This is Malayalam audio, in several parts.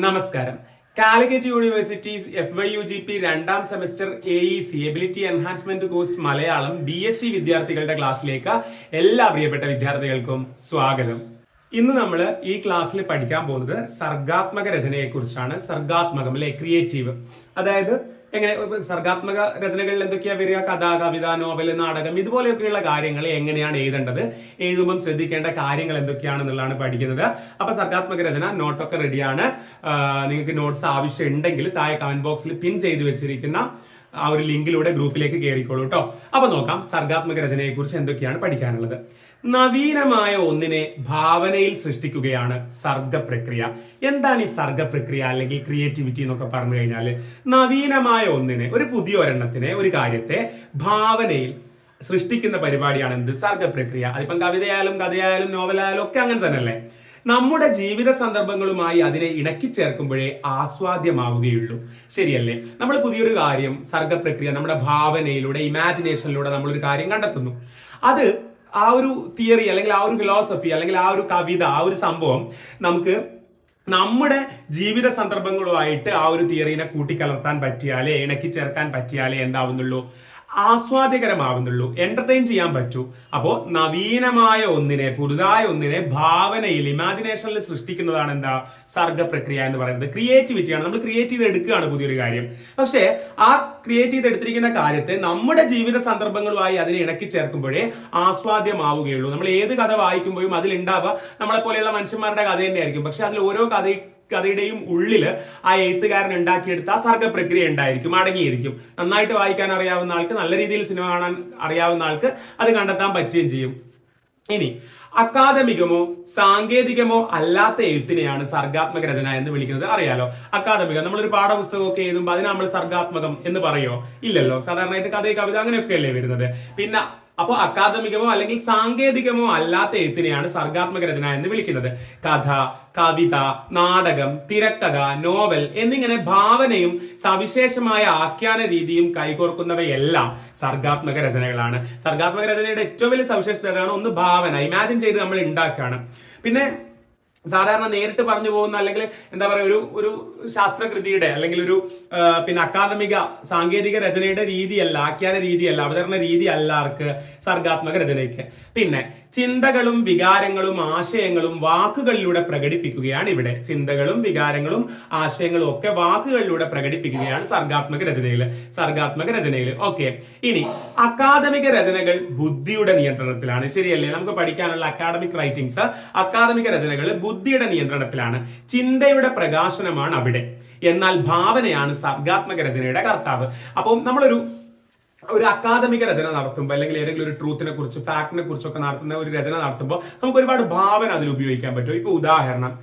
നമസ്കാരം. കാലിക്കറ്റ് യൂണിവേഴ്സിറ്റീസ് FYUGP രണ്ടാം semester AEC ability enhancement course Malayalam BSc വിദ്യാർത്ഥികളുടെ ക്ലാസ്സിലേക്ക് എല്ലാ പ്രിയപ്പെട്ട വിദ്യാർത്ഥികൾക്കും സ്വാഗതം. ഇന്ന് നമ്മൾ ഈ ക്ലാസ്സിൽ പഠിക്കാൻ പോകുന്നത് സർഗാത്മക രചനയെ കുറിച്ചാണ്. സർഗാത്മകം അല്ലെ, ക്രിയേറ്റീവ്. അതായത് എങ്ങനെ സർഗാത്മക രചനകളിൽ എന്തൊക്കെയാ വരിക? കഥ, കവിത, നോവൽ, നാടകം, ഇതുപോലെയൊക്കെയുള്ള കാര്യങ്ങൾ എങ്ങനെയാണ് എഴുതേണ്ടത്, എഴുതുമ്പം ശ്രദ്ധിക്കേണ്ട കാര്യങ്ങൾ എന്തൊക്കെയാണെന്നുള്ളതാണ് പഠിക്കുന്നത്. അപ്പൊ സർഗാത്മക രചന നോട്ടൊക്കെ റെഡിയാണ്. നിങ്ങൾക്ക് നോട്ട്സ് ആവശ്യം ഉണ്ടെങ്കിൽ താഴെ കമന്റ് ബോക്സിൽ പിൻ ചെയ്തു വെച്ചിരിക്കുന്ന ആ ഒരു ലിങ്കിലൂടെ ഗ്രൂപ്പിലേക്ക് കയറിക്കോളൂ കേട്ടോ. അപ്പൊ നോക്കാം സർഗാത്മക രചനയെ കുറിച്ച് എന്തൊക്കെയാണ് പഠിക്കാനുള്ളത്. നവീനമായ ഒന്നിനെ ഭാവനയിൽ സൃഷ്ടിക്കുകയാണ് സർഗ പ്രക്രിയ. എന്താണ് ഈ സർഗ പ്രക്രിയ അല്ലെങ്കിൽ ക്രിയേറ്റിവിറ്റി എന്നൊക്കെ പറഞ്ഞു കഴിഞ്ഞാൽ, നവീനമായ ഒന്നിനെ, ഒരു പുതിയ ഒരെണ്ണത്തിനെ, ഒരു കാര്യത്തെ ഭാവനയിൽ സൃഷ്ടിക്കുന്ന പരിപാടിയാണ് എന്ത്? സർഗ പ്രക്രിയ. അതിപ്പം കവിതയായാലും കഥയായാലും നോവലായാലും ഒക്കെ അങ്ങനെ തന്നെയല്ലേ. നമ്മുടെ ജീവിത സന്ദർഭങ്ങളുമായി അതിനെ ഇണക്കി ചേർക്കുമ്പോഴേ ആസ്വാദ്യമാവുകയുള്ളൂ. ശരിയല്ലേ? നമ്മൾ പുതിയൊരു കാര്യം, സർഗ പ്രക്രിയ, നമ്മുടെ ഭാവനയിലൂടെ, ഇമാജിനേഷനിലൂടെ നമ്മളൊരു കാര്യം കണ്ടെത്തുന്നു. അത് ആ ഒരു തിയറി അല്ലെങ്കിൽ ആ ഒരു ഫിലോസഫി അല്ലെങ്കിൽ ആ ഒരു കവിത, ആ ഒരു സംഭവം നമുക്ക് നമ്മുടെ ജീവിത സന്ദർഭങ്ങളുമായിട്ട് ആ ഒരു തിയറിനെ കൂട്ടിക്കലർത്താൻ പറ്റിയാലേ, ഇണക്കി ചേർക്കാൻ പറ്റിയാലേ എന്താവുന്നുള്ളൂ? ആസ്വാദ്യകരമാവുന്നുള്ളൂ, എന്റർടൈൻ ചെയ്യാൻ പറ്റൂ. അപ്പോ നവീനമായ ഒന്നിനെ, പുതുതായ ഒന്നിനെ ഭാവനയിൽ, ഇമാജിനേഷനിൽ സൃഷ്ടിക്കുന്നതാണ് എന്താ? സർഗ പ്രക്രിയ എന്ന് പറയുന്നത്. ക്രിയേറ്റിവിറ്റിയാണ്. നമ്മൾ ക്രിയേറ്റ് ചെയ്ത് എടുക്കുകയാണ് പുതിയൊരു കാര്യം. പക്ഷേ ആ ക്രിയേറ്റ് ചെയ്ത് എടുത്തിരിക്കുന്ന കാര്യത്തെ നമ്മുടെ ജീവിത സന്ദർഭങ്ങളുമായി അതിനെ ഇണക്കി ചേർക്കുമ്പോഴേ ആസ്വാദ്യമാവുകയുള്ളൂ. നമ്മൾ ഏത് കഥ വായിക്കുമ്പോഴും അതിലുണ്ടാവുക നമ്മളെ പോലെയുള്ള മനുഷ്യന്മാരുടെ കഥ തന്നെയായിരിക്കും. പക്ഷെ അതിൽ ഓരോ കഥയുടെയും ഉള്ളിൽ ആ എഴുത്തുകാരൻ ഉണ്ടാക്കിയെടുത്ത ആ സർഗ പ്രക്രിയ ഉണ്ടായിരിക്കും, അടങ്ങിയിരിക്കും. നന്നായിട്ട് വായിക്കാൻ അറിയാവുന്ന ആൾക്ക്, നല്ല രീതിയിൽ സിനിമ കാണാൻ അറിയാവുന്ന ആൾക്ക് അത് കണ്ടെത്താൻ പറ്റുകയും ചെയ്യും. ഇനി അക്കാദമികമോ സാങ്കേതികമോ അല്ലാത്ത എഴുത്തിനെയാണ് സർഗാത്മക രചന എന്ന് വിളിക്കുന്നത്. അറിയാലോ, അക്കാദമികം നമ്മളൊരു പാഠപുസ്തകമൊക്കെ എഴുതുമ്പോൾ അതിന് നമ്മൾ സർഗാത്മകം എന്ന് പറയോ? ഇല്ലല്ലോ. സാധാരണയായിട്ട് കഥ, കവിത അങ്ങനെയൊക്കെയല്ലേ വരുന്നത്. പിന്നെ അപ്പോൾ അക്കാദമികമോ അല്ലെങ്കിൽ സാങ്കേതികമോ അല്ലാത്ത എഴുത്തിനെയാണ് സർഗാത്മക രചന എന്ന് വിളിക്കുന്നത്. കഥ, കവിത, നാടകം, തിരക്കഥ, നോവൽ എന്നിങ്ങനെ ഭാവനയും സവിശേഷമായ ആഖ്യാന രീതിയും കൈകോർക്കുന്നവയെല്ലാം സർഗാത്മക രചനകളാണ്. സർഗാത്മക രചനയുടെ ഏറ്റവും വലിയ സവിശേഷതയാണ് ഒന്ന് ഭാവന, ഇമാജിൻ ചെയ്ത് നമ്മൾ ഉണ്ടാക്കുകയാണ്. പിന്നെ സാധാരണ നേരിട്ട് പറഞ്ഞു പോകുന്ന അല്ലെങ്കിൽ എന്താ പറയുക, ഒരു ശാസ്ത്രകൃതിയുടെ അല്ലെങ്കിൽ ഒരു പിന്നെ അക്കാദമിക സാങ്കേതിക രചനയുടെ രീതിയല്ല, ആഖ്യാന രീതിയല്ല, അവതരണ രീതി അല്ല ആർക്ക്? സർഗാത്മക രചനയ്ക്ക്. പിന്നെ ചിന്തകളും വികാരങ്ങളും ആശയങ്ങളും വാക്കുകളിലൂടെ പ്രകടിപ്പിക്കുകയാണ് ഇവിടെ. ചിന്തകളും വികാരങ്ങളും ആശയങ്ങളും ഒക്കെ വാക്കുകളിലൂടെ പ്രകടിപ്പിക്കുകയാണ് സർഗാത്മക രചനയിൽ. ഓക്കെ. ഇനി അക്കാദമിക രചനകൾ ബുദ്ധിയുടെ നിയന്ത്രണത്തിലാണ്. ശരിയല്ലേ? നമുക്ക് പഠിക്കാനുള്ള അക്കാദമിക് റൈറ്റിംഗ്സ്, അക്കാദമിക രചനകൾ ബുദ്ധിയുടെ നിയന്ത്രണത്തിലാണ്. ചിന്തയുടെ പ്രകാശനമാണ് അവിടെ. എന്നാൽ ഭാവനയാണ് സർഗാത്മക രചനയുടെ കർത്താവ്. അപ്പം നമ്മളൊരു അക്കാദമിക രചന നടത്തുമ്പോൾ അല്ലെങ്കിൽ ഏതെങ്കിലും ഒരു ട്രൂത്തിനെ കുറിച്ച്, ഫാക്ടിനെ കുറിച്ചൊക്കെ നടത്തുന്ന ഒരു രചന നടത്തുമ്പോൾ നമുക്ക് ഒരുപാട് ഭാവന അതിൽ ഉപയോഗിക്കാൻ പറ്റും. ഇപ്പൊ ഉദാഹരണം,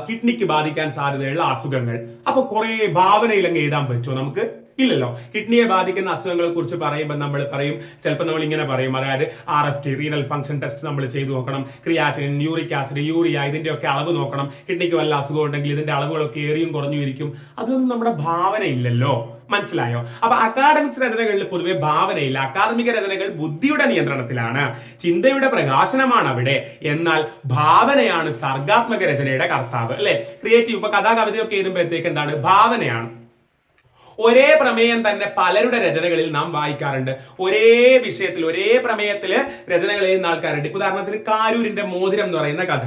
കിഡ്നിക്ക് ബാധിക്കാൻ സാധ്യതയുള്ള അസുഖങ്ങൾ. അപ്പൊ കുറെ ഭാവനയിൽ അങ്ങ് എഴുതാൻ പറ്റുമോ നമുക്ക്? ഇല്ലല്ലോ. കിഡ്നിയെ ബാധിക്കുന്ന അസുഖങ്ങളെ കുറിച്ച് പറയുമ്പോൾ നമ്മൾ പറയും, ചിലപ്പോൾ നമ്മൾ ഇങ്ങനെ പറയും, അതായത് RFT, റീനൽ ഫംഗ്ഷൻ ടെസ്റ്റ് നമ്മൾ ചെയ്തു നോക്കണം, ക്രിയാറ്റിനിൻ, യൂറിക് ആസിഡ്, യൂറിയ, ഇതിന്റെ ഒക്കെ അളവ് നോക്കണം, കിഡ്നിക്ക് വല്ല അസുഖം ഉണ്ടെങ്കിൽ ഇതിന്റെ അളവുകളൊക്കെ ഏറിയും കുറഞ്ഞു ഇരിക്കും. അതൊന്നും നമ്മുടെ ഭാവന ഇല്ലല്ലോ. മനസ്സിലായോ? അപ്പൊ അക്കാഡമിക്സ് രചനകളിൽ പൊതുവെ ഭാവനയില്ല. അക്കാദമിക രചനകൾ ബുദ്ധിയുടെ നിയന്ത്രണത്തിലാണ്, ചിന്തയുടെ പ്രകാശനമാണ് അവിടെ. എന്നാൽ ഭാവനയാണ് സർഗാത്മക രചനയുടെ കർത്താവ്, അല്ലെ? ക്രിയേറ്റീവ്. ഇപ്പൊ കഥാ, കവിതയൊക്കെ എഴുതുമ്പോഴത്തേക്ക് എന്താണ്? ഭാവനയാണ്. ഒരേ പ്രമേയം തന്നെ പലരുടെ രചനകളിൽ നാം വായിക്കാറുണ്ട്. ഒരേ വിഷയത്തിൽ, ഒരേ പ്രമേയത്തില് രചനകൾ എഴുതുന്ന ആൾക്കാരുണ്ട്. ഇപ്പൊ ഉദാഹരണത്തിന് കാരൂരിന്റെ മോതിരം എന്ന് പറയുന്ന കഥ,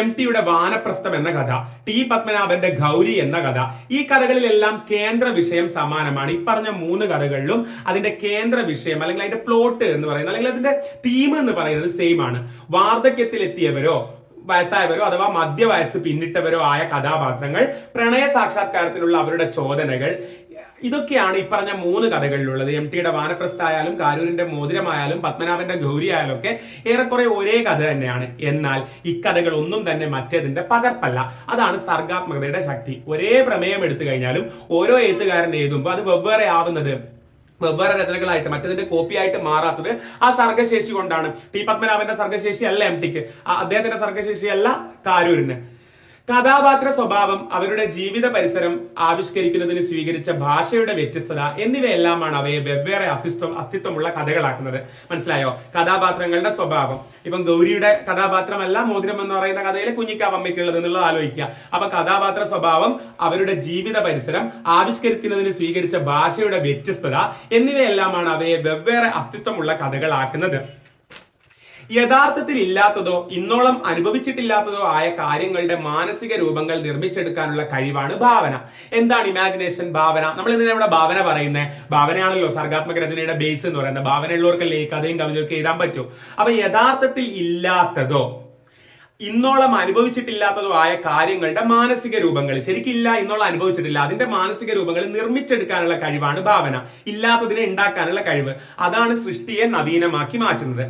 MT യുടെ വാനപ്രസ്ഥം എന്ന കഥ, T പത്മനാഭന്റെ ഗൗരി എന്ന കഥ. ഈ കഥകളിലെല്ലാം കേന്ദ്ര വിഷയം സമാനമാണ്. ഈ പറഞ്ഞ 3 കഥകളിലും അതിന്റെ കേന്ദ്ര വിഷയം അല്ലെങ്കിൽ അതിന്റെ പ്ലോട്ട് എന്ന് പറയുന്നത് അല്ലെങ്കിൽ അതിന്റെ തീം എന്ന് പറയുന്നത് സെയിം ആണ്. വാർദ്ധക്യത്തിലെത്തിയവരോ വയസ്സായവരോ അഥവാ മധ്യവയസ്സ് പിന്നിട്ടവരോ ആയ കഥാപാത്രങ്ങൾ, പ്രണയ സാക്ഷാത്കാരത്തിലുള്ള അവരുടെ ചോദനകൾ, ഇതൊക്കെയാണ് ഈ പറഞ്ഞ 3 കഥകളിലുള്ളത്. MT യുടെ വാനപ്രസ്ഥമായാലും കാരൂരിന്റെ മോതിരമായാലും പത്മനാഭന്റെ ഗൗരി ആയാലും ഒക്കെ ഏറെക്കുറെ ഒരേ കഥ തന്നെയാണ്. എന്നാൽ ഇക്കഥകൾ ഒന്നും തന്നെ മറ്റേതിന്റെ പകർപ്പല്ല. അതാണ് സർഗാത്മകതയുടെ ശക്തി. ഒരേ പ്രമേയം എടുത്തു കഴിഞ്ഞാലും ഓരോ എഴുത്തുകാരൻ എഴുതുമ്പോൾ അത് വെവ്വേറെ ആവുന്നത്, വെവ്വേറെ രചനകളായിട്ട്, മറ്റതിന്റെ കോപ്പി ആയിട്ട് മാറാത്തത് ആ സർഗശേഷി കൊണ്ടാണ്. T പത്മനാഭന്റെ സർഗശേഷി അല്ല MTക്ക്, അദ്ദേഹത്തിന്റെ സർഗശേഷി അല്ല കാരൂരിന്. കഥാപാത്ര സ്വഭാവം, അവരുടെ ജീവിത പരിസരം ആവിഷ്കരിക്കുന്നതിന് സ്വീകരിച്ച ഭാഷയുടെ വ്യത്യസ്തത എന്നിവയെല്ലാമാണ് അവയെ വെവ്വേറെ അസ്തിത്വമുള്ള കഥകളാക്കുന്നത്. മനസ്സിലായോ? കഥാപാത്രങ്ങളുടെ സ്വഭാവം, ഇപ്പം ഗൗരിയുടെ കഥാപാത്രമല്ല മോതിരം എന്ന് പറയുന്ന കഥയിലെ കുഞ്ഞിക്കാവമ്മയ്ക്കുള്ളത് എന്നുള്ളത് ആലോചിക്കുക. അപ്പൊ കഥാപാത്ര സ്വഭാവം, അവരുടെ ജീവിത പരിസരം ആവിഷ്കരിക്കുന്നതിന് സ്വീകരിച്ച ഭാഷയുടെ വ്യത്യസ്തത എന്നിവയെല്ലാമാണ് അവയെ വെവ്വേറെ അസ്തിത്വമുള്ള കഥകളാക്കുന്നത്. യഥാർത്ഥത്തിൽ ഇല്ലാത്തതോ ഇന്നോളം അനുഭവിച്ചിട്ടില്ലാത്തതോ ആയ കാര്യങ്ങളുടെ മാനസിക രൂപങ്ങൾ നിർമ്മിച്ചെടുക്കാനുള്ള കഴിവാണ് ഭാവന. എന്താണ് ഇമാജിനേഷൻ, ഭാവന? നമ്മൾ ഇതിനെ ഇവിടെ ഭാവന പറയുന്നത്, ഭാവനയാണല്ലോ സർഗാത്മക രചനയുടെ ബേസ് എന്ന് പറയുന്നത്. ഭാവനയുള്ളവർക്കല്ലേ ഈ കഥയും കവിതയൊക്കെ എഴുതാൻ പറ്റൂ. അപ്പൊ യഥാർത്ഥത്തിൽ ഇല്ലാത്തതോ ഇന്നോളം അനുഭവിച്ചിട്ടില്ലാത്തതോ ആയ കാര്യങ്ങളുടെ മാനസിക രൂപങ്ങൾ, ശരിക്കില്ല ഇന്നോളം അനുഭവിച്ചിട്ടില്ല, അതിന്റെ മാനസിക രൂപങ്ങൾ നിർമ്മിച്ചെടുക്കാനുള്ള കഴിവാണ് ഭാവന. ഇല്ലാത്തതിനെ ഉണ്ടാക്കാനുള്ള കഴിവ്, അതാണ് സൃഷ്ടിയെ നവീനമാക്കി മാറ്റുന്നത്.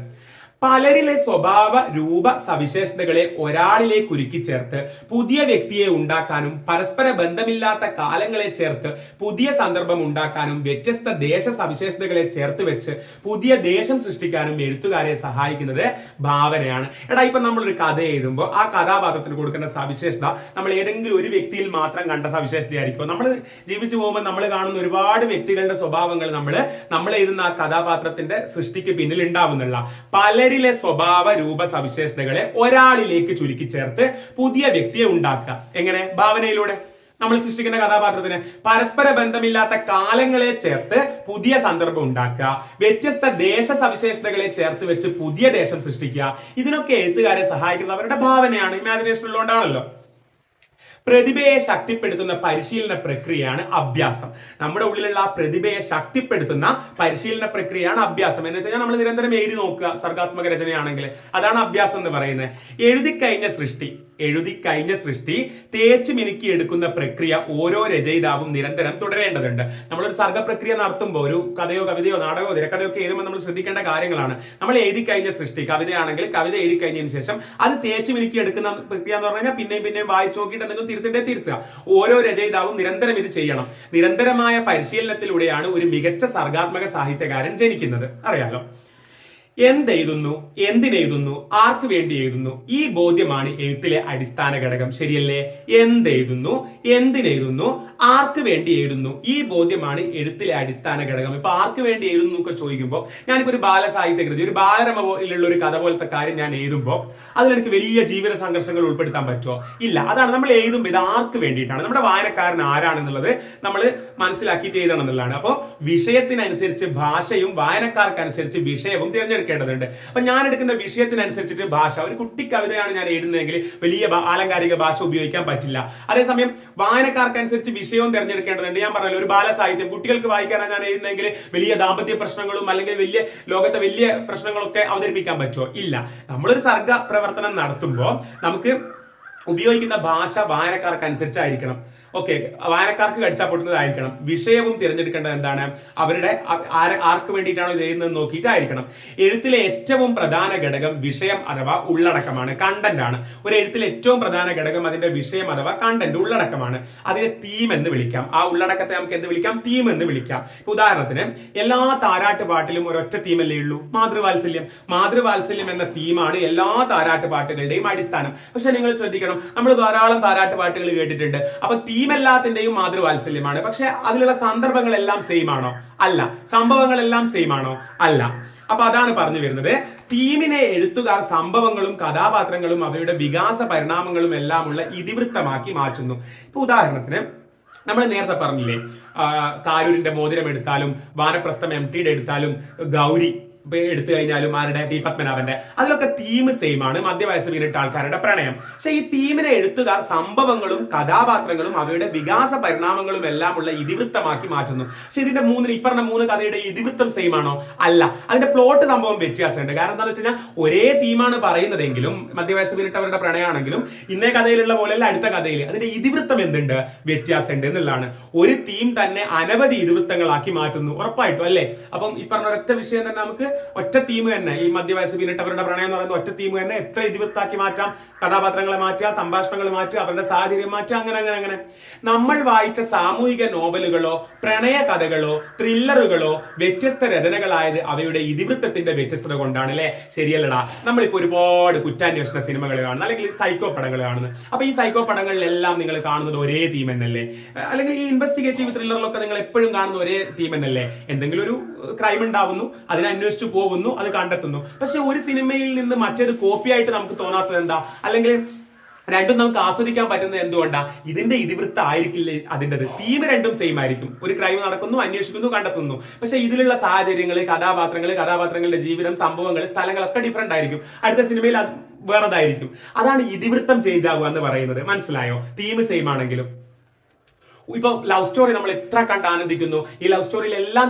പലരിലെ സ്വഭാവ രൂപ സവിശേഷതകളെ ഒരാളിലേക്ക് ഉരുക്കി ചേർത്ത് പുതിയ വ്യക്തിയെ ഉണ്ടാക്കാനും പരസ്പര ബന്ധമില്ലാത്ത കാലങ്ങളെ ചേർത്ത് പുതിയ സന്ദർഭം ഉണ്ടാക്കാനും വ്യത്യസ്ത ദേശ സവിശേഷതകളെ ചേർത്ത് വെച്ച് പുതിയ ദേശം സൃഷ്ടിക്കാനും എഴുത്തുകാരെ സഹായിക്കുന്നത് ഭാവനയാണ്. ഇപ്പൊ നമ്മളൊരു കഥ എഴുതുമ്പോൾ ആ കഥാപാത്രത്തിന് കൊടുക്കുന്ന സവിശേഷത നമ്മൾ ഏതെങ്കിലും ഒരു വ്യക്തിയിൽ മാത്രം കണ്ട സവിശേഷതയായിരിക്കും. നമ്മൾ ജീവിച്ചു പോകുമ്പോൾ നമ്മൾ കാണുന്ന ഒരുപാട് വ്യക്തികളുടെ സ്വഭാവങ്ങൾ നമ്മൾ എഴുതുന്ന ആ കഥാപാത്രത്തിന്റെ സൃഷ്ടിക്ക് പിന്നിൽ ഉണ്ടാവുന്നില്ല. പലരിലെ സ്വഭാവ രൂപ സവിശേഷതകളെ ഒരാളിലേക്ക് ചുരുക്കി ചേർത്ത് പുതിയ വ്യക്തിയെ ഉണ്ടാക്കുക. എങ്ങനെ? ഭാവനയിലൂടെ. നമ്മൾ സൃഷ്ടിക്കുന്ന കഥാപാത്രത്തിന് പരസ്പര ബന്ധമില്ലാത്ത കാലങ്ങളെ ചേർത്ത് പുതിയ സന്ദർഭം ഉണ്ടാക്കുക, വ്യത്യസ്ത ദേശ സവിശേഷതകളെ ചേർത്ത് വെച്ച് പുതിയ ദേശം സൃഷ്ടിക്കുക. ഇതിനൊക്കെ എഴുത്തുകാരെ സഹായിക്കുന്നത് അവരുടെ ഭാവനയാണ്, ഇമാജിനേഷൻ ഉള്ളതുകൊണ്ടാണല്ലോ. പ്രതിഭയെ ശക്തിപ്പെടുത്തുന്ന പരിശീലന പ്രക്രിയയാണ് അഭ്യാസം. നമ്മുടെ ഉള്ളിലുള്ള ആ പ്രതിഭയെ ശക്തിപ്പെടുത്തുന്ന പരിശീലന പ്രക്രിയയാണ് അഭ്യാസം. എന്ന് വെച്ചാൽ നമ്മൾ നിരന്തരം എഴുതി നോക്കുക, സർഗാത്മക രചനയാണെങ്കിൽ അതാണ് അഭ്യാസം എന്ന് പറയുന്നത്. എഴുതി കഴിഞ്ഞ സൃഷ്ടി തേച്ച് മിനുക്കി എടുക്കുന്ന പ്രക്രിയ ഓരോ രചയിതാവും നിരന്തരം തുടരേണ്ടതുണ്ട്. നമ്മളൊരു സർഗ പ്രക്രിയ നടത്തുമ്പോൾ, ഒരു കഥയോ കവിതയോ നാടകമോ തിരക്കഥയോ ഒക്കെ എഴുതുമ്പോൾ നമ്മൾ ശ്രദ്ധിക്കേണ്ട കാര്യങ്ങളാണ്. നമ്മൾ എഴുതി കഴിഞ്ഞ സൃഷ്ടി, കവിതയാണെങ്കിൽ കവിത എഴുതി കഴിഞ്ഞതിന് ശേഷം അത് തേച്ച് മിനുക്കി എടുക്കുന്ന പ്രക്രിയ എന്ന് പറഞ്ഞു കഴിഞ്ഞാൽ പിന്നെയും വായിച്ചു നോക്കിയിട്ട് എന്തെങ്കിലും തിരുത്തുക. ഓരോ രചയിതാവും നിരന്തരം ഇത് ചെയ്യണം. നിരന്തരമായ പരിശീലനത്തിലൂടെയാണ് ഒരു മികച്ച സർഗാത്മക സാഹിത്യകാരൻ ജനിക്കുന്നത്. അറിയാലോ. എന്തെഴുതുന്നു, എന്തിനെഴുതുന്നു, ആർക്ക് വേണ്ടി എഴുതുന്നു, ഈ ബോധ്യമാണ് എഴുത്തിലെ അടിസ്ഥാന ഘടകം. ശരിയല്ലേ? എന്തെഴുതുന്നു, എന്തിനെഴുതുന്നു, ആർക്ക് വേണ്ടി എഴുതുന്നു, ഈ ബോധ്യമാണ് എഴുത്തിലെ അടിസ്ഥാന ഘടകം. ഇപ്പൊ ആർക്ക് വേണ്ടി എഴുതുന്നു ഒക്കെ ചോദിക്കുമ്പോൾ, ഞാനിപ്പോ ഒരു ബാലസാഹിത്യ കൃതി, ഒരു ബാലരമ പോലുള്ള ഒരു കഥ പോലത്തെ കാര്യം ഞാൻ എഴുതുമ്പോൾ അതിലെനിക്ക് വലിയ ജീവിത സംഘർഷങ്ങൾ ഉൾപ്പെടുത്താൻ പറ്റുമോ? ഇല്ല. അതാണ് നമ്മൾ എഴുതുമ്പോൾ ഇത് ആർക്ക് വേണ്ടിയിട്ടാണ്, നമ്മുടെ വായനക്കാരൻ ആരാണെന്നുള്ളത് നമ്മൾ മനസ്സിലാക്കിയിട്ട് എഴുതണം എന്നുള്ളതാണ്. അപ്പോൾ വിഷയത്തിനനുസരിച്ച് ഭാഷയും വായനക്കാർക്കനുസരിച്ച് വിഷയവും തിരഞ്ഞെടുക്കേണ്ടതുണ്ട്. അപ്പൊ ഞാൻ എടുക്കുന്ന വിഷയത്തിനനുസരിച്ചിട്ട് ഭാഷ, ഒരു കുട്ടി കവിതയാണ് ഞാൻ എഴുതുന്നതെങ്കിൽ വലിയ ആലങ്കാരിക ഭാഷ ഉപയോഗിക്കാൻ പറ്റില്ല. അതേസമയം വായനക്കാർക്കനുസരിച്ച് വിഷയവും തിരഞ്ഞെടുക്കേണ്ടതുണ്ട്. ഞാൻ പറഞ്ഞല്ലോ, ഒരു ബാലസാഹിത്യം കുട്ടികൾക്ക് വായിക്കാനാണ് ഞാൻ എഴുതുന്നതെങ്കിൽ വലിയ ദാമ്പത്യ പ്രശ്നങ്ങളും അല്ലെങ്കിൽ വലിയ ലോകത്തെ വലിയ പ്രശ്നങ്ങളൊക്കെ അവതരിപ്പിക്കാൻ പറ്റുമോ? ഇല്ല. നമ്മളൊരു സർഗ പ്രവർത്തനം നടത്തുമ്പോൾ നമുക്ക് ഉപയോഗിക്കുന്ന ഭാഷ വായനക്കാർക്കനുസരിച്ചായിരിക്കണം. ഓക്കെ, വായനക്കാർക്ക് കടിച്ചാൽ പൊട്ടുന്നതായിരിക്കണം. വിഷയവും തിരഞ്ഞെടുക്കേണ്ടത് എന്താണ്, അവരുടെ ആർക്ക് വേണ്ടിയിട്ടാണോ ഇത് ചെയ്യുന്നത് നോക്കിയിട്ടായിരിക്കണം. എഴുത്തിലെ ഏറ്റവും പ്രധാന ഘടകം വിഷയം അഥവാ ഉള്ളടക്കമാണ്, കണ്ടന്റ് ആണ്. ഒരു എഴുത്തിലെ ഏറ്റവും പ്രധാന ഘടകം അതിന്റെ വിഷയം അഥവാ കണ്ടന്റ്, ഉള്ളടക്കമാണ്. അതിനെ തീം എന്ന് വിളിക്കാം. ആ ഉള്ളടക്കത്തെ നമുക്ക് എന്ത് വിളിക്കാം? തീം എന്ന് വിളിക്കാം. ഉദാഹരണത്തിന്, എല്ലാ താരാട്ട് പാട്ടിലും ഒരൊറ്റ തീമല്ലേ ഉള്ളൂ, മാതൃവാത്സല്യം. മാതൃവാത്സല്യം എന്ന തീമാണ് എല്ലാ താരാട്ട് പാട്ടുകളുടെയും അടിസ്ഥാനം. പക്ഷെ നിങ്ങൾ ശ്രദ്ധിക്കണം, നമ്മൾ ധാരാളം താരാട്ട് പാട്ടുകൾ കേട്ടിട്ടുണ്ട്. അപ്പൊ തീമെല്ലാത്തിന്റെയും മാതൃവാത്സല്യമാണ്. പക്ഷെ അതിലുള്ള സന്ദർഭങ്ങളെല്ലാം സെയിം ആണോ? അല്ല. സംഭവങ്ങളെല്ലാം സെയിം ആണോ? അല്ല. അപ്പൊ അതാണ് പറഞ്ഞു വരുന്നത്, തീമിനെ എഴുത്തുകാർ സംഭവങ്ങളും കഥാപാത്രങ്ങളും അവയുടെ വികാസ പരിണാമങ്ങളും എല്ലാമുള്ള ഇതിവൃത്തമാക്കി മാറ്റുന്നു. ഇപ്പൊ ഉദാഹരണത്തിന്, നമ്മൾ നേരത്തെ പറഞ്ഞില്ലേ, കാരൂരിന്റെ മോതിരം എടുത്താലും വാനപ്രസ്ഥം MTയുടെ എടുത്താലും ഗൗരി എടുത്തു കഴിഞ്ഞാലും ആരുടെ, ടി പത്മനാഭന്റെ, അതിലൊക്കെ തീം സെയിം ആണ്, മധ്യവയസ്സ് വീണിട്ട ആൾക്കാരുടെ പ്രണയം. പക്ഷെ ഈ തീമിനെ എഴുത്തുകാർ സംഭവങ്ങളും കഥാപാത്രങ്ങളും അവയുടെ വികാസ പരിണാമങ്ങളും എല്ലാം ഉള്ള ഇതിവൃത്തമാക്കി മാറ്റുന്നു. പക്ഷെ ഇതിന്റെ ഇപ്പറഞ്ഞ മൂന്ന് കഥയുടെ ഇതിവൃത്തം സെയിം ആണോ? അല്ല. അതിന്റെ പ്ലോട്ട് സംഭവം വ്യത്യാസമുണ്ട്. കാരണം എന്താണെന്ന് വെച്ച് കഴിഞ്ഞാൽ ഒരേ തീമാണ് പറയുന്നതെങ്കിലും, മധ്യവയസ്സ് വീണിട്ടവരുടെ പ്രണയമാണെങ്കിലും ഇന്നേ കഥയിലുള്ള പോലെയല്ല അടുത്ത കഥയിൽ, അതിന്റെ ഇതിവൃത്തം എന്തുണ്ട്? വ്യത്യാസമുണ്ട് എന്നുള്ളതാണ്. ഒരു തീം തന്നെ അനവധി ഇതിവൃത്തങ്ങളാക്കി മാറ്റുന്നു, ഉറപ്പായിട്ടും അല്ലേ? അപ്പം ഈ പറഞ്ഞ ഒരൊറ്റ വിഷയം തന്നെ നമുക്ക് ഒറ്റ തീം തന്നെ, ഈ മധ്യവയസ്സ് പിന്നിട്ടവരുടെ പ്രണയം എന്ന് പറയുന്ന ഒറ്റ തീം തന്നെ എത്ര ഇതിവൃത്താക്കി മാറ്റാം. കഥാപാത്രങ്ങളെ മാറ്റുക, സംഭാഷണങ്ങൾ മാറ്റുക, അവരുടെ സാഹചര്യം മാറ്റുക, അങ്ങനെ അങ്ങനെ അങ്ങനെ. നമ്മൾ വായിച്ച സാമൂഹിക നോവലുകളോ പ്രണയ കഥകളോ ത്രില്ലറുകളോ വ്യത്യസ്ത രചനകളായത് അവയുടെ ഇതിവൃത്തത്തിന്റെ വ്യത്യസ്തത കൊണ്ടാണ് അല്ലെ? ശരിയല്ലടാ. നമ്മളിപ്പോ ഒരുപാട് കുറ്റാന്വേഷണ സിനിമകൾ കാണുന്നു, അല്ലെങ്കിൽ സൈക്കോ പടങ്ങൾ കാണുന്നു. അപ്പൊ ഈ സൈക്കോ പടങ്ങളിലെല്ലാം നിങ്ങൾ കാണുന്നത് ഒരേ തീം എന്നല്ലേ? അല്ലെങ്കിൽ ഈ ഇൻവെസ്റ്റിഗേറ്റീവ് ത്രില്ലറിലൊക്കെ നിങ്ങൾ എപ്പോഴും കാണുന്ന ഒരേ തീം എന്നല്ലേ? എന്തെങ്കിലും ഒരു ക്രൈം ഉണ്ടാവുന്നു, അതിനെ അന്വേഷിച്ചു പോകുന്നു, അത് കണ്ടെത്തുന്നു. പക്ഷെ ഒരു സിനിമയിൽ നിന്ന് മറ്റൊരു കോപ്പിയായിട്ട് നമുക്ക് തോന്നാത്തത് എന്താ? അല്ലെങ്കിൽ രണ്ടും നമുക്ക് ആസ്വദിക്കാൻ പറ്റുന്നത് എന്തുകൊണ്ടാ? ഇതിന്റെ ഇതിവൃത്തം ആയിരിക്കില്ലേ അതിൻ്റെത്. തീം രണ്ടും സെയിം ആയിരിക്കും. ഒരു ക്രൈം നടക്കുന്നു, അന്വേഷിക്കുന്നു, കണ്ടെത്തുന്നു. പക്ഷെ ഇതിലുള്ള സാഹചര്യങ്ങൾ, കഥാപാത്രങ്ങളുടെ ജീവിതം, സംഭവങ്ങൾ, സ്ഥലങ്ങളൊക്കെ ഡിഫറെന്റ് ആയിരിക്കും. അടുത്ത സിനിമയിൽ വേറെതായിരിക്കും. അതാണ് ഇതിവൃത്തം ചേഞ്ച് ആവുക എന്ന് പറയുന്നത്. മനസ്സിലായോ? തീം സെയിം ആണെങ്കിലും. ഇപ്പൊ ലവ് സ്റ്റോറി നമ്മൾ എത്ര കണ്ട് ആനന്ദിക്കുന്നു. ഈ ലവ് സ്റ്റോറിയിൽ എല്ലാം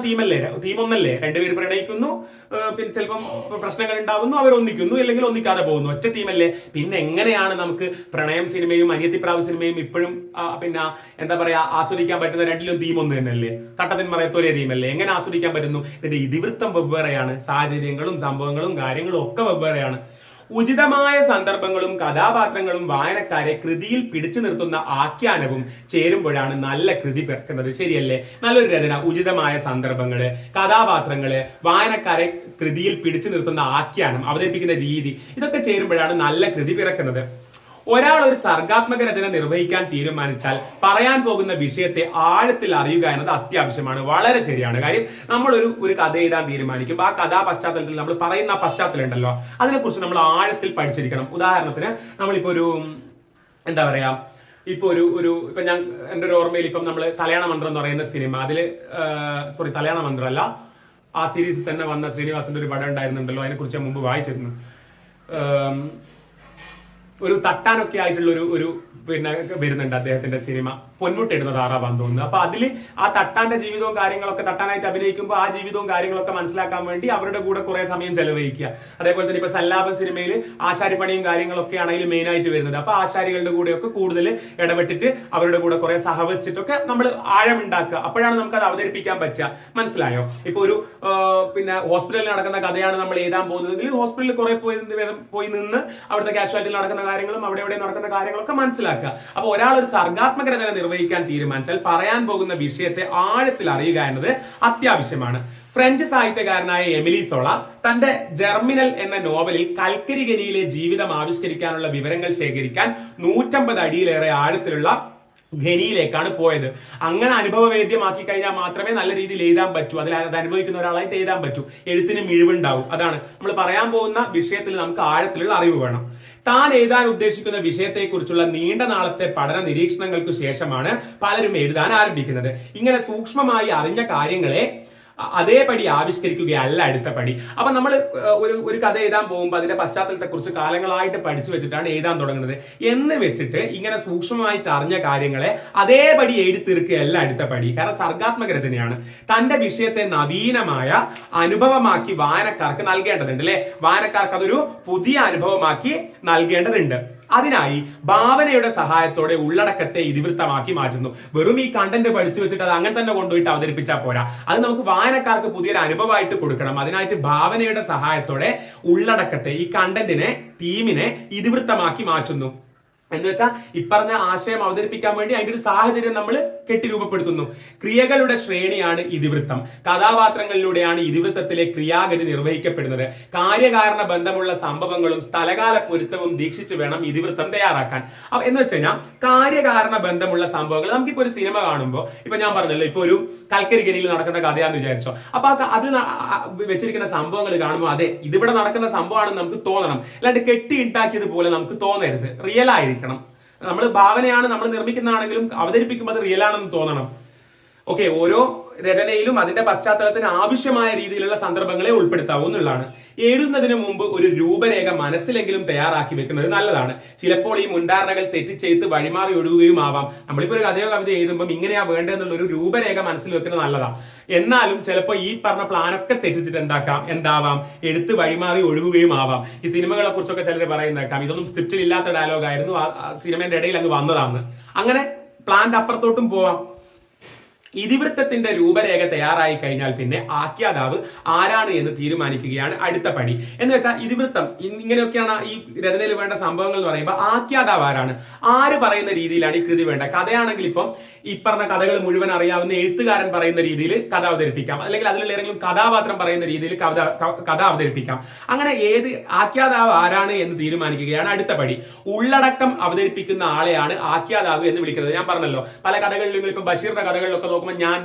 തീമൊന്നല്ലേ? രണ്ടുപേര് പ്രണയിക്കുന്നു, പിന്നെ ചിലപ്പം പ്രശ്നങ്ങൾ ഉണ്ടാവുന്നു, അവർ ഒന്നിക്കുന്നു, അല്ലെങ്കിൽ ഒന്നിക്കാതെ പോകുന്നു. ഒറ്റ തീമല്ലേ? പിന്നെ എങ്ങനെയാണ് നമുക്ക് പ്രണയം സിനിമയും അനിയത്തിപ്രാവ് സിനിമയും ഇപ്പോഴും പിന്നെ എന്താ പറയാ ആസ്വദിക്കാൻ പറ്റുന്ന? രണ്ടിലും തീം ഒന്ന് തന്നെയല്ലേ? തട്ടത്തിൻ മറയത്ത് ഒരേ തീമല്ലേ? എങ്ങനെ ആസ്വദിക്കാൻ പറ്റുന്നു? ഇതിന്റെ ഇതിവൃത്തം വെവ്വേറെയാണ്. സാഹചര്യങ്ങളും സംഭവങ്ങളും കാര്യങ്ങളും ഒക്കെ വെവ്വേറെയാണ്. ഉചിതമായ സന്ദർഭങ്ങളും കഥാപാത്രങ്ങളും വായനക്കാരെ കൃതിയിൽ പിടിച്ചു നിർത്തുന്ന ആഖ്യാനവും ചേരുമ്പോഴാണ് നല്ല കൃതി പിറക്കുന്നത്. ശരിയല്ലേ? നല്ലൊരു രചന, ഉചിതമായ സന്ദർഭങ്ങള്, കഥാപാത്രങ്ങള്, വായനക്കാരെ കൃതിയിൽ പിടിച്ചു നിർത്തുന്ന ആഖ്യാനം, അവതരിപ്പിക്കുന്ന രീതി, ഇതൊക്കെ ചേരുമ്പോഴാണ് നല്ല കൃതി പിറക്കുന്നത്. ഒരാൾ ഒരു സർഗാത്മക രചന നിർവഹിക്കാൻ തീരുമാനിച്ചാൽ പറയാൻ പോകുന്ന വിഷയത്തെ ആഴത്തിൽ അറിയുക എന്നത് അത്യാവശ്യമാണ്. വളരെ ശരിയാണ്. കാര്യം ഒരു കഥ എഴുതാൻ തീരുമാനിക്കും. ആ കഥാ പശ്ചാത്തലത്തിൽ നമ്മൾ പറയുന്ന പശ്ചാത്തലം ഉണ്ടല്ലോ, അതിനെക്കുറിച്ച് നമ്മൾ ആഴത്തിൽ പഠിച്ചിരിക്കണം. ഉദാഹരണത്തിന് നമ്മളിപ്പോ എന്താ പറയാ, ഇപ്പൊ ഞാൻ എൻ്റെ ഒരു ഓർമ്മയിൽ ഇപ്പം നമ്മൾ തലയാണ മന്ത്രം എന്ന് പറയുന്ന സിനിമ, തലയാണ മന്ത്രമല്ല, ആ സീരീസിൽ തന്നെ വന്ന ശ്രീനിവാസന്റെ ഒരു പടം ഉണ്ടായിരുന്നുണ്ടല്ലോ, അതിനെക്കുറിച്ച് മുമ്പ് വായിച്ചിരുന്നു. ഒരു തട്ടാനൊക്കെ ആയിട്ടുള്ള ഒരു പിന്നെ വരുന്നുണ്ട് അദ്ദേഹത്തിന്റെ സിനിമ, പൊന്മുട്ടിടുന്നത് ആറാവാൻ തോന്നുന്നു. അപ്പൊ അതില് ആ തട്ടാന്റെ ജീവിതവും കാര്യങ്ങളൊക്കെ, തട്ടാനായിട്ട് അഭിനയിക്കുമ്പോൾ ആ ജീവിതവും കാര്യങ്ങളൊക്കെ മനസ്സിലാക്കാൻ വേണ്ടി അവരുടെ കൂടെ കുറെ സമയം ചെലവഴിക്കുക. അതേപോലെ തന്നെ ഇപ്പൊ സല്ലാപം സിനിമയിൽ ആശാരിപ്പണിയും കാര്യങ്ങളൊക്കെയാണ് അതിൽ മെയിൻ ആയിട്ട് വരുന്നത്. അപ്പൊ ആശാരികളുടെ കൂടെയൊക്കെ കൂടുതൽ ഇടപെട്ടിട്ട് അവരുടെ കൂടെ കുറെ സഹവസിച്ചിട്ടൊക്കെ നമ്മൾ ആഴമുണ്ടാക്കുക. അപ്പോഴാണ് നമുക്ക് അത് അവതരിപ്പിക്കാൻ പറ്റുക. മനസ്സിലായോ? ഇപ്പൊ പിന്നെ ഹോസ്പിറ്റലിൽ നടക്കുന്ന കഥയാണ് നമ്മൾ എഴുതാൻ പോകുന്നതെങ്കിൽ ഹോസ്പിറ്റലിൽ കുറെ പോയി നിന്ന് അവിടുത്തെ കാഷ്വാലിറ്റിയിൽ നടക്കുന്ന കാര്യങ്ങളും അവിടെ എവിടെ നടക്കുന്ന കാര്യങ്ങളൊക്കെ മനസ്സിലാക്കുക. അപ്പൊ ഒരാൾ ഒരു സർഗാത്മക രചന നിർവഹിക്കാൻ തീരുമാനിച്ചാൽ പറയാൻ പോകുന്ന വിഷയത്തെ ആഴത്തിൽ അറിയുക എന്നത് അത്യാവശ്യമാണ്. ഫ്രഞ്ച് സാഹിത്യകാരനായ എമിലി സോള തന്റെ ജെർമിനൽ എന്ന നോവലിൽ കൽക്കരി ഖനിയിലെ ജീവിതം ആവിഷ്കരിക്കാനുള്ള വിവരങ്ങൾ ശേഖരിക്കാൻ 150 അടിയിലേറെ ആഴത്തിലുള്ള ഖനിയിലേക്കാണ് പോയത്. അങ്ങനെ അനുഭവവേദ്യമാക്കി കഴിഞ്ഞാൽ മാത്രമേ നല്ല രീതിയിൽ എഴുതാൻ പറ്റൂ. അത് അനുഭവിക്കുന്ന ഒരാളായിട്ട് എഴുതാൻ പറ്റൂ. എഴുത്തിന് മിഴിവുണ്ടാവും. അതാണ് നമ്മൾ പറയാൻ പോകുന്ന വിഷയത്തിൽ നമുക്ക് ആഴത്തിലുള്ള അറിവ് വേണം. താൻ എഴുതാൻ ഉദ്ദേശിക്കുന്ന വിഷയത്തെക്കുറിച്ചുള്ള നീണ്ട നാളത്തെ പഠന നിരീക്ഷണങ്ങൾക്ക് ശേഷമാണ് പലരും എഴുതാൻ ആരംഭിക്കുന്നത്. ഇങ്ങനെ സൂക്ഷ്മമായി അറിഞ്ഞ കാര്യങ്ങളെ അതേപടി ആവിഷ്കരിക്കുകയല്ല അടുത്ത പടി. അപ്പൊ നമ്മൾ ഒരു കഥ എഴുതാൻ പോകുമ്പോൾ അതിന്റെ പശ്ചാത്തലത്തെ കുറിച്ച് കാലങ്ങളായിട്ട് പഠിച്ചു വെച്ചിട്ടാണ് എഴുതാൻ തുടങ്ങുന്നത് എന്ന് വെച്ചിട്ട് ഇങ്ങനെ സൂക്ഷ്മമായിട്ട് അറിഞ്ഞ കാര്യങ്ങളെ അതേപടി എഴുതി തീർക്കുകയല്ല അടുത്ത പടി. കാരണം സർഗാത്മക രചനയാണ്. തന്റെ വിഷയത്തെ നവീനമായ അനുഭവമാക്കി വായനക്കാർക്ക് നൽകേണ്ടതുണ്ട് അല്ലെ? വായനക്കാർക്ക് അതൊരു പുതിയ അനുഭവമാക്കി നൽകേണ്ടതുണ്ട്. അതിനായി ഭാവനയുടെ സഹായത്തോടെ ഉള്ളടക്കത്തെ ഇതിവൃത്തമാക്കി മാറ്റുന്നു. വെറും ഈ കണ്ടന്റ് പഠിച്ചു വെച്ചിട്ട് അത് അങ്ങനെ തന്നെ കൊണ്ടുപോയിട്ട് അവതരിപ്പിച്ചാൽ പോരാ. അത് നമുക്ക് വായനക്കാർക്ക് പുതിയൊരു അനുഭവമായിട്ട് കൊടുക്കണം. അതിനായിട്ട് ഭാവനയുടെ സഹായത്തോടെ ഉള്ളടക്കത്തെ, ഈ കണ്ടന്റിനെ, തീമിനെ ഇതിവൃത്തമാക്കി മാറ്റുന്നു. എന്ന് വെച്ചാൽ ഇപ്പറഞ്ഞ ആശയം അവതരിപ്പിക്കാൻ വേണ്ടി അതിന്റെ ഒരു സാഹചര്യം നമ്മൾ കെട്ടിരൂപപ്പെടുത്തുന്നു. ക്രിയകളുടെ ശ്രേണിയാണ് ഇതിവൃത്തം. കഥാപാത്രങ്ങളിലൂടെയാണ് ഇതിവൃത്തത്തിലെ ക്രിയാഗതി നിർവഹിക്കപ്പെടുന്നത്. കാര്യകാരണ ബന്ധമുള്ള സംഭവങ്ങളും സ്ഥലകാല പൊരുത്തവും ദീക്ഷിച്ചു വേണം ഇതിവൃത്തം തയ്യാറാക്കാൻ. എന്ന് വെച്ച് കഴിഞ്ഞാൽ കാര്യകാരണ ബന്ധമുള്ള സംഭവങ്ങൾ, നമുക്കിപ്പോ ഒരു സിനിമ കാണുമ്പോൾ, ഇപ്പൊ ഞാൻ പറഞ്ഞല്ലോ, ഇപ്പൊ ഒരു കൽക്കരി ഖനിയിൽ നടക്കുന്ന കഥയാന്ന് വിചാരിച്ചോ. അപ്പൊ അത് വെച്ചിരിക്കുന്ന സംഭവങ്ങൾ കാണുമ്പോൾ അതെ ഇതിവിടെ നടക്കുന്ന സംഭവമാണെന്ന് നമുക്ക് തോന്നണം. അല്ലാണ്ട് കെട്ടിയിട്ടാക്കിയതുപോലെ നമുക്ക് തോന്നരുത്. റിയൽ ആയിരിക്കും. നമ്മൾ ഭാവനയാണ് നമ്മൾ നിർമ്മിക്കുന്നതാണെങ്കിലും അവതരിപ്പിക്കുമ്പോൾ അത് റിയൽ ആണെന്ന് തോന്നണം. ഓക്കെ, ഓരോ രചനയിലും അതിന്റെ പശ്ചാത്തലത്തിന് ആവശ്യമായ രീതിയിലുള്ള സന്ദർഭങ്ങളെ ഉൾപ്പെടുത്താവൂ എന്നുള്ളതാണ്. എഴുതുന്നതിന് മുമ്പ് ഒരു രൂപരേഖ മനസ്സിലെങ്കിലും തയ്യാറാക്കി വെക്കുന്നത് നല്ലതാണ്. ചിലപ്പോൾ ഈ മുൻധാരണകൾ തെറ്റിച്ചെയ്ത്ത് വഴിമാറി ഒഴുകുകയും ആവാം. നമ്മളിപ്പോ ഒരു കഥയോ കവിത എഴുതുമ്പോൾ ഇങ്ങനെയാ വേണ്ടതെന്നുള്ള ഒരു രൂപരേഖ മനസ്സിൽ വെക്കുന്നത് നല്ലതാണ്. എന്നാലും ചിലപ്പോൾ ഈ പറഞ്ഞ പ്ലാനൊക്കെ തെറ്റിച്ചിട്ട് എന്താവാം, എടുത്ത് വഴിമാറി ഒഴുകുകയും ആവാം. ഈ സിനിമകളെ കുറിച്ചൊക്കെ ചിലർ പറയുന്നേക്കാം, ഇതൊന്നും സ്ക്രിപ്റ്റിൽ ഇല്ലാത്ത ഡയലോഗായിരുന്നു, ആ സിനിമയുടെ ഇടയിൽ അങ്ങ് വന്നതാണ്. അങ്ങനെ പ്ലാന്റെ അപ്പുറത്തോട്ടും പോവാം. ഇതിവൃത്തത്തിന്റെ രൂപരേഖ തയ്യാറായി കഴിഞ്ഞാൽ പിന്നെ ആഖ്യാതാവ് ആരാണ് എന്ന് തീരുമാനിക്കുകയാണ് അടുത്ത പടി. എന്ന് വെച്ചാൽ ഇതിവൃത്തം ഇങ്ങനെയൊക്കെയാണ് ഈ രചനയിൽ വേണ്ട സംഭവങ്ങൾ എന്ന് പറയുമ്പോൾ ആഖ്യാതാവ് ആരാണ്, ആര് പറയുന്ന രീതിയിലാണ് ഈ കൃതി വേണ്ടത്. കഥയാണെങ്കിൽ ഇപ്പം ഈ പറഞ്ഞ കഥകൾ മുഴുവൻ അറിയാവുന്ന എഴുത്തുകാരൻ പറയുന്ന രീതിയിൽ കഥ അവതരിപ്പിക്കാം, അല്ലെങ്കിൽ അതിലുള്ള ഏതെങ്കിലും കഥാപാത്രം പറയുന്ന രീതിയിൽ കഥ അവതരിപ്പിക്കാം. അങ്ങനെ ഏത് ആഖ്യാതാവ് ആരാണ് എന്ന് തീരുമാനിക്കുകയാണ് അടുത്ത പടി. ഉള്ളടക്കം അവതരിപ്പിക്കുന്ന ആളെയാണ് ആഖ്യാതാവ് എന്ന് വിളിക്കുന്നത്. ഞാൻ പറഞ്ഞല്ലോ, പല കഥകളിലും ഇപ്പം ബഷീറിന്റെ കഥകളിലൊക്കെ നോക്കുമ്പോൾ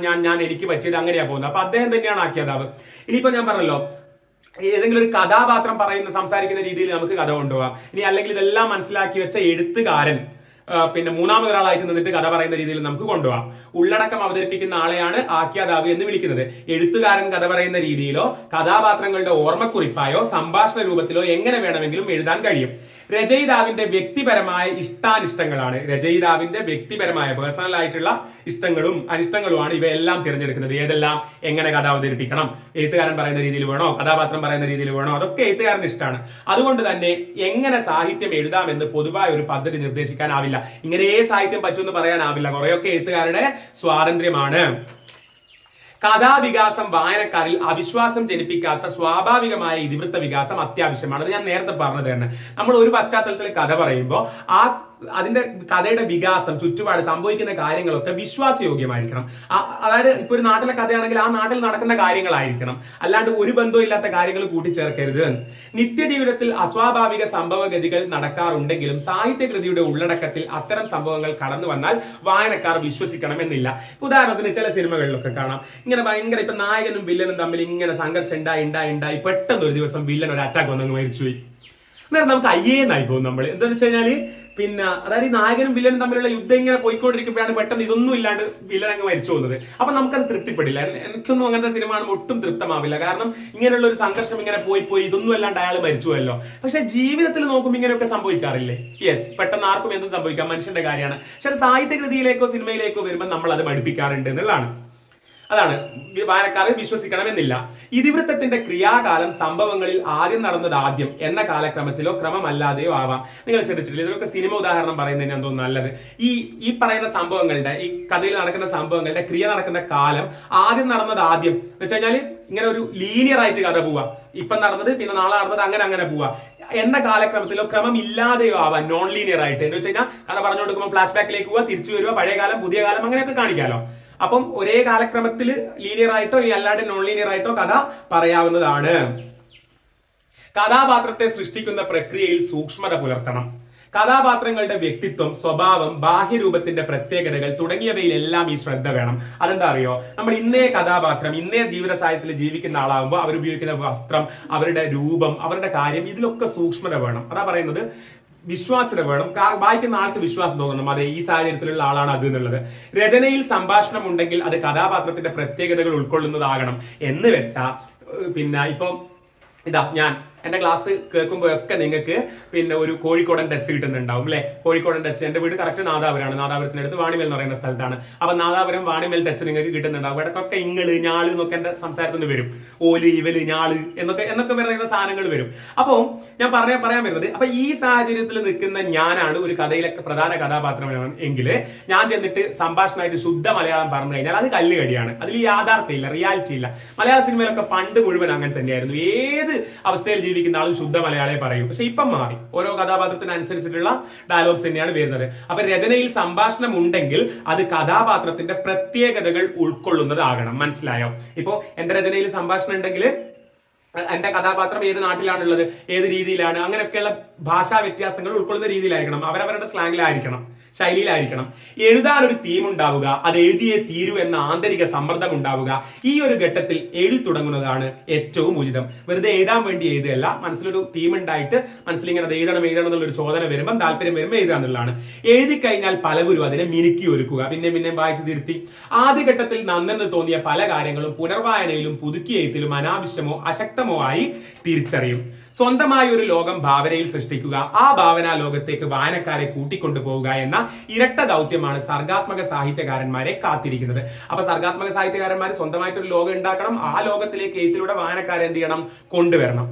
ഞാൻ എനിക്ക് പറ്റിയത് അങ്ങനെയാ പോകുന്നത്. അപ്പൊ അദ്ദേഹം തന്നെയാണ് ആഖ്യാതാവ്. ഇനിയിപ്പോ ഞാൻ പറഞ്ഞല്ലോ, ഏതെങ്കിലും ഒരു കഥാപാത്രം സംസാരിക്കുന്ന രീതിയിൽ നമുക്ക് കഥ കൊണ്ടുപോകാം. ഇനി അല്ലെങ്കിൽ ഇതെല്ലാം മനസ്സിലാക്കി വെച്ച എഴുത്തുകാരൻ പിന്നെ മൂന്നാമതൊരാളായിട്ട് നിന്നിട്ട് കഥ പറയുന്ന രീതിയിൽ നമുക്ക് കൊണ്ടുപോകാം. ഉള്ളടക്കം അവതരിപ്പിക്കുന്ന ആളെയാണ് ആഖ്യാതാവ് എന്ന് വിളിക്കുന്നത്. എഴുത്തുകാരൻ കഥ പറയുന്ന രീതിയിലോ കഥാപാത്രങ്ങളുടെ ഓർമ്മക്കുറിപ്പായോ സംഭാഷണ രൂപത്തിലോ എങ്ങനെ വേണമെങ്കിലും എഴുതാൻ കഴിയും. രചയിതാവിന്റെ വ്യക്തിപരമായ ഇഷ്ടാനിഷ്ടങ്ങളാണ്, രചയിതാവിന്റെ വ്യക്തിപരമായ പേഴ്സണൽ ആയിട്ടുള്ള ഇഷ്ടങ്ങളും അനിഷ്ടങ്ങളുമാണ് ഇവയെല്ലാം തിരഞ്ഞെടുക്കുന്നത്. ഏതെല്ലാം, എങ്ങനെ കഥ അവതരിപ്പിക്കണം, എഴുത്തുകാരൻ പറയുന്ന രീതിയിൽ വേണോ, കഥാപാത്രം പറയുന്ന രീതിയിൽ വേണോ, അതൊക്കെ എഴുത്തുകാരന്റെ ഇഷ്ടമാണ്. അതുകൊണ്ട് തന്നെ എങ്ങനെ സാഹിത്യം എഴുതാമെന്ന് പൊതുവായ ഒരു പദ്ധതി നിർദ്ദേശിക്കാനാവില്ല. ഇങ്ങനെ സാഹിത്യം പറ്റുമെന്ന് പറയാനാവില്ല. കുറെയൊക്കെ എഴുത്തുകാരുടെ സ്വാതന്ത്ര്യമാണ്. കഥാവികാസം വായനക്കാരിൽ അവിശ്വാസം ജനിപ്പിക്കാത്ത സ്വാഭാവികമായ ഇതിവൃത്ത വികാസം അത്യാവശ്യമാണ്. അത് ഞാൻ നേരത്തെ പറഞ്ഞത് തന്നെ. നമ്മൾ ഒരു പശ്ചാത്തലത്തിൽ കഥ പറയുമ്പോൾ അതിന്റെ കഥയുടെ വികാസം, ചുറ്റുപാട് സംഭവിക്കുന്ന കാര്യങ്ങളൊക്കെ വിശ്വാസയോഗ്യമായിരിക്കണം. അതായത് ഇപ്പൊ ഒരു നാട്ടിലെ കഥയാണെങ്കിൽ ആ നാട്ടിൽ നടക്കുന്ന കാര്യങ്ങളായിരിക്കണം, അല്ലാണ്ട് ഒരു ബന്ധവും ഇല്ലാത്ത കാര്യങ്ങൾ കൂട്ടിച്ചേർക്കരുത്. നിത്യജീവിതത്തിൽ അസ്വാഭാവിക സംഭവഗതികൾ നടക്കാറുണ്ടെങ്കിലും സാഹിത്യകൃതിയുടെ ഉള്ളടക്കത്തിൽ അത്തരം സംഭവങ്ങൾ കടന്നു വന്നാൽ വായനക്കാർ വിശ്വസിക്കണം എന്നില്ല. ഉദാഹരണത്തിന് ചില സിനിമകളിലൊക്കെ കാണാം, ഇങ്ങനെ ഭയങ്കര ഇപ്പൊ നായകനും വില്ലനും തമ്മിൽ ഇങ്ങനെ സംഘർഷം ഉണ്ടായി പെട്ടെന്ന് ഒരു ദിവസം വില്ലൻ ഒരു അറ്റാക്ക് വന്നങ്ങ് മരിച്ചുപോയി. അന്നേരം നമുക്ക് അയ്യേന്നായി പോകും നമ്മൾ. എന്താണെന്ന് വെച്ച് കഴിഞ്ഞാല് പിന്നെ അതായത് ഈ നായകനും വില്ലനും തമ്മിലുള്ള യുദ്ധം ഇങ്ങനെ പോയിക്കൊണ്ടിരിക്കുമ്പോഴാണ് പെട്ടെന്ന് ഇതൊന്നും ഇല്ലാണ്ട് വില്ലൻ അങ്ങ് മരിച്ചു പോകുന്നത്. അപ്പൊ നമുക്കത് തൃപ്തിപ്പെടില്ല. എനിക്കൊന്നും അങ്ങനത്തെ സിനിമ കാണുമ്പോൾ ഒട്ടും തൃപ്തമാവില്ല. കാരണം ഇങ്ങനെയുള്ള ഒരു സംഘർഷം ഇങ്ങനെ പോയി ഇതൊന്നും അല്ലാണ്ട് അയാൾ മരിച്ചുവല്ലോ. പക്ഷെ ജീവിതത്തിൽ നോക്കുമ്പോൾ ഇങ്ങനെയൊക്കെ സംഭവിക്കാറില്ലേ? യെസ്, പെട്ടെന്ന് ആർക്കും എന്തും സംഭവിക്കാം, മനുഷ്യന്റെ കാര്യമാണ്. പക്ഷെ സാഹിത്യകൃതിയിലേക്കോ സിനിമയിലേക്കോ വരുമ്പോൾ നമ്മൾ അത് പഠിപ്പിക്കാറുണ്ട് എന്നുള്ളതാണ്. അതാണ് വായനക്കാരെ വിശ്വസിക്കണമെന്നില്ല. ഇതിവൃത്തത്തിന്റെ ക്രിയാകാലം സംഭവങ്ങളിൽ ആദ്യം നടന്നത് ആദ്യം എന്ന കാലക്രമത്തിലോ ക്രമമല്ലാതെയോ ആവാം. നിങ്ങൾ ശ്രദ്ധിച്ചിട്ടില്ല? ഇതിലൊക്കെ സിനിമ ഉദാഹരണം പറയുന്നതിന് എന്തോ നല്ലത്. ഈ പറയുന്ന സംഭവങ്ങളുടെ, ഈ കഥയിൽ നടക്കുന്ന സംഭവങ്ങളുടെ ക്രിയ നടക്കുന്ന കാലം ആദ്യം നടന്നത് ആദ്യം എന്ന് വെച്ച് കഴിഞ്ഞാൽ ഇങ്ങനെ ഒരു ലീനിയർ ആയിട്ട് കഥ പോവാ. ഇപ്പം നടന്നത് പിന്നെ നാളെ നടന്നത് അങ്ങനെ പോവാ എന്ന കാലക്രമത്തിലോ ക്രമം ഇല്ലാതെയോ ആവാം, നോൺ ലീനിയർ ആയിട്ട്. എന്ന് വെച്ച് കഴിഞ്ഞാൽ കഥ പറഞ്ഞു കൊടുക്കുമ്പോൾ ഫ്ലാഷ് ബാക്കിലേക്ക് പോവാ, തിരിച്ചു വരുക, പഴയ കാലം പുതിയ കാലം അങ്ങനെയൊക്കെ കാണിക്കാലോ. അപ്പം ഒരേ കാലക്രമത്തിൽ ലീനിയർ ആയിട്ടോ ഇനി അല്ലാണ്ട് നോൺ ലീനിയർ ആയിട്ടോ കഥ പറയാവുന്നതാണ്. കഥാപാത്രത്തെ സൃഷ്ടിക്കുന്ന പ്രക്രിയയിൽ സൂക്ഷ്മത പുലർത്തണം. കഥാപാത്രങ്ങളുടെ വ്യക്തിത്വം, സ്വഭാവം, ബാഹ്യരൂപത്തിന്റെ പ്രത്യേകതകൾ തുടങ്ങിയവയിലെല്ലാം ഈ ശ്രദ്ധ വേണം. അതെന്താ അറിയോ? നമ്മൾ ഇന്നേ കഥാപാത്രം, ഇന്നേ ജീവിത സാഹചര്യത്തിൽ ജീവിക്കുന്ന ആളാകുമ്പോൾ അവരുപയോഗിക്കുന്ന വസ്ത്രം, അവരുടെ രൂപം, അവരുടെ കാര്യം, ഇതിലൊക്കെ സൂക്ഷ്മത വേണം. അതാ പറയുന്നത്, വിശ്വാസ്യത വേണം. വായിക്കുന്ന ആൾക്ക് വിശ്വാസം തോന്നണം, അതെ ഈ സാഹചര്യത്തിലുള്ള ആളാണ് അത് എന്നുള്ളത്. രചനയിൽ സംഭാഷണം ഉണ്ടെങ്കിൽ അത് കഥാപാത്രത്തിന്റെ പ്രത്യേകതകൾ ഉൾക്കൊള്ളുന്നതാകണം. എന്ന് വെച്ചാ പിന്നെ ഇപ്പൊ ഞാൻ എന്റെ ക്ലാസ് കേൾക്കുമ്പോഴൊക്കെ നിങ്ങൾക്ക് പിന്നെ ഒരു കോഴിക്കോടൻ ടച്ച് കിട്ടുന്നുണ്ടാവും അല്ലെ? കോഴിക്കോടൻ ടച്ച്. എന്റെ വീട് കറക്റ്റ് നാദാപുരമാണ്. നാദാപുരത്തിനടുത്ത് വാണിമേൽ എന്ന് പറയുന്ന സ്ഥലത്താണ്. അപ്പൊ നാദാപുരം വാണിമേൽ ടച്ച് നിങ്ങൾക്ക് കിട്ടുന്നുണ്ടാവും. ഇടക്കൊക്കെ ഇങ്ങള് ഞാള് എന്നൊക്കെ എന്റെ സംസാരത്തിൽ നിന്ന് വരും. ഓല്, ഇവല്, ഞാള് എന്നൊക്കെ പറയുന്ന സാധനങ്ങൾ വരും. അപ്പോൾ ഞാൻ പറയാൻ വരുന്നത്, അപ്പൊ ഈ സാഹചര്യത്തിൽ നിൽക്കുന്ന ഞാനാണ് ഒരു കഥയിലൊക്കെ പ്രധാന കഥാപാത്രമാണ് എങ്കിൽ ഞാൻ ചെന്നിട്ട് സംഭാഷണമായിട്ട് ശുദ്ധ മലയാളം പറഞ്ഞു കഴിഞ്ഞാൽ അത് കല്ലുകടിയാണ്. അതിൽ യാഥാർത്ഥ്യം ഇല്ല, റിയാലിറ്റി ഇല്ല. മലയാള സിനിമയിലൊക്കെ പണ്ട് മുഴുവൻ അങ്ങനെ തന്നെയായിരുന്നു. ഏത് അവസ്ഥയിൽ ജീവിക്കുന്ന ആളും ശുദ്ധ മലയാളെ പറയും. പക്ഷെ ഇപ്പം മാറി. ഓരോ കഥാപാത്രത്തിനനുസരിച്ചിട്ടുള്ള ഡയലോഗ്സ് തന്നെയാണ് വരുന്നത്. അപ്പൊ രചനയിൽ സംഭാഷണം ഉണ്ടെങ്കിൽ അത് കഥാപാത്രത്തിന്റെ പ്രത്യേകതകൾ ഉൾക്കൊള്ളുന്നതാകണം. മനസ്സിലായോ? ഇപ്പോ എന്റെ രചനയിൽ സംഭാഷണം ഉണ്ടെങ്കിൽ എന്റെ കഥാപാത്രം ഏത് നാട്ടിലാണുള്ളത്, ഏത് രീതിയിലാണ്, അങ്ങനെയൊക്കെയുള്ള ഭാഷാ വ്യത്യാസങ്ങൾ ഉൾക്കൊള്ളുന്ന രീതിയിലായിരിക്കണം. അവരവരുടെ സ്ലാങ്ങിലായിരിക്കണം, ശൈലിയിലായിരിക്കണം. എഴുതാനൊരു തീം ഉണ്ടാവുക, അത് എഴുതിയേ തീരൂ എന്ന ആന്തരിക സമ്മർദ്ദം ഉണ്ടാവുക. ഈ ഒരു ഘട്ടത്തിൽ എഴുതി തുടങ്ങുന്നതാണ് ഏറ്റവും ഉചിതം. വെറുതെ എഴുതാൻ വേണ്ടി എഴുതുകയല്ല, മനസ്സിലൊരു തീം ഉണ്ടായിട്ട് മനസ്സിലിങ്ങനെ അത് എഴുതണം എന്നുള്ളൊരു ചോദന വരുമ്പോൾ, താല്പര്യം വരുമ്പോൾ എഴുതുക എന്നുള്ളതാണ്. എഴുതി കഴിഞ്ഞാൽ പലവരും അതിനെ മിനുക്കി ഒരുക്കുക, പിന്നെ വായിച്ചു തിരുത്തി. ആദ്യഘട്ടത്തിൽ നന്നെന്ന് തോന്നിയ പല കാര്യങ്ങളും പുനർവായനയിലും പുതുക്കി എഴുത്തിലും അനാവശ്യമോ അശക്തമോ ആയി തിരിച്ചറിയും. സ്വന്തമായ ഒരു ലോകം ഭാവനയിൽ സൃഷ്ടിക്കുക, ആ ഭാവനാ ലോകത്തേക്ക് വായനക്കാരെ കൂട്ടിക്കൊണ്ടുപോവുക എന്ന ഇരട്ട ദൗത്യമാണ് സർഗാത്മക സാഹിത്യകാരന്മാരെ കാത്തിരിക്കുന്നത്. അപ്പൊ സർഗാത്മക സാഹിത്യകാരന്മാർ സ്വന്തമായിട്ടൊരു ലോകം ഉണ്ടാക്കണം, ആ ലോകത്തിലേക്ക് എഴുത്തിലൂടെ വായനക്കാരെ എന്ത് ചെയ്യണം, കൊണ്ടുവരണം.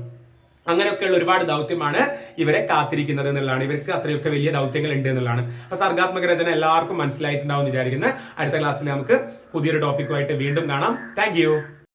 അങ്ങനെയൊക്കെയുള്ള ഒരുപാട് ദൗത്യമാണ് ഇവരെ കാത്തിരിക്കുന്നത് എന്നുള്ളതാണ്. ഇവർക്ക് അത്രയൊക്കെ വലിയ ദൗത്യങ്ങൾ ഉണ്ട് എന്നുള്ളതാണ്. അപ്പൊ സർഗാത്മക രചന എല്ലാവർക്കും മനസ്സിലായിട്ടുണ്ടാവും വിചാരിക്കുന്നത്. അടുത്ത ക്ലാസ്സിൽ നമുക്ക് പുതിയൊരു ടോപ്പിക്കുമായിട്ട് വീണ്ടും കാണാം. താങ്ക്